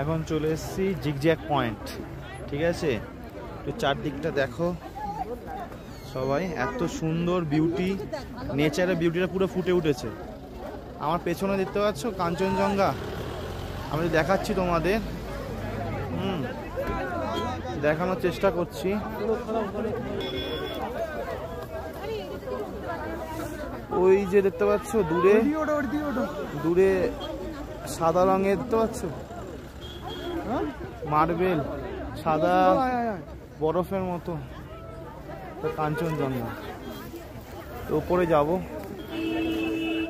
এখন চলে এসেছি জিগজ্যাগ পয়েন্ট, ঠিক আছে? তো চারদিকটা দেখো সবাই, এত সুন্দর বিউটি, নেচারের বিউটিটা পুরো ফুটে উঠেছে। আমার পেছনে দেখতে পাচ্ছ কাঞ্চনজঙ্ঘা, আমি দেখাচ্ছি তোমাদের, দেখানোর চেষ্টা করছি। ওই যে দেখতে পাচ্ছ দূরে দূরে সাদা রঙের দেখতে পাচ্ছ মার্বেল, সাদা বরফের মতো কাঞ্চনজঙ্ঘা। তো ওপরে যাব,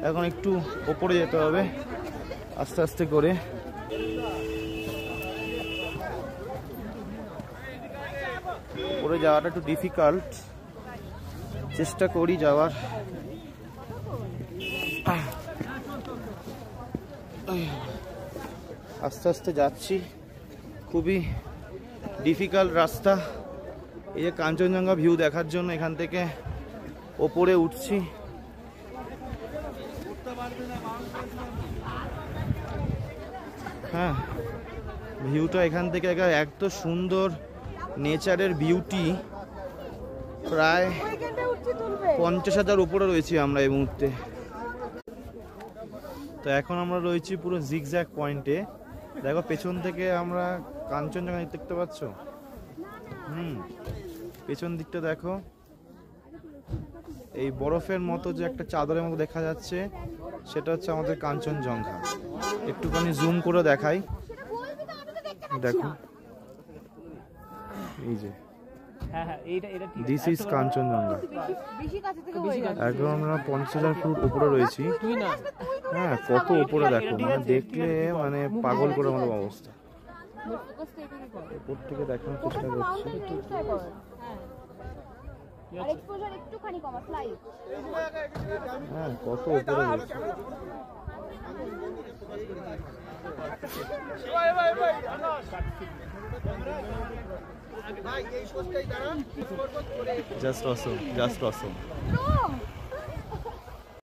এখন একটু ওপরে যেতে হবে আস্তে আস্তে করে। ওপরে যাওয়াটা একটু ডিফিকাল্ট, চেষ্টা করি যাওয়ার। আস্তে আস্তে যাচ্ছি, খুবই ডিফিকাল্ট রাস্তা। এই যে কাঞ্চনজঙ্ঘা ভিউ দেখার জন্য এখান থেকে ওপরে উঠছি। হ্যাঁ, ভিউটা এখান থেকে এত সুন্দর, নেচারের বিউটি। প্রায় 50,000 উপরে রয়েছি আমরা এই মুহূর্তে। তো এখন আমরা রয়েছি পুরো জিগজ্যাগ পয়েন্টে। দেখো পেছন থেকে আমরা কাঞ্চনজঙ্ঘা দেখতে পাচ্ছ। পেছন দিকটা দেখো, এই বরফের মতো যে একটা চাদরের মতো দেখা যাচ্ছে, সেটা হচ্ছে আমাদের কাঞ্চনজঙ্ঘা। একটুখানি জুম করে দেখাই, দেখো এই যে দিস ইজ কাঞ্চনজঙ্ঘা। এখন আমরা 50,000 ফুট উপরে রয়েছি। হ্যাঁ, কত উপরে দেখো, মানে দেখলে মানে পাগল করে আমাদের অবস্থা। উপর থেকে দেখানোর চেষ্টা করছি। হ্যাঁ, কত উপরে রয়েছে। Just awesome, just awesome.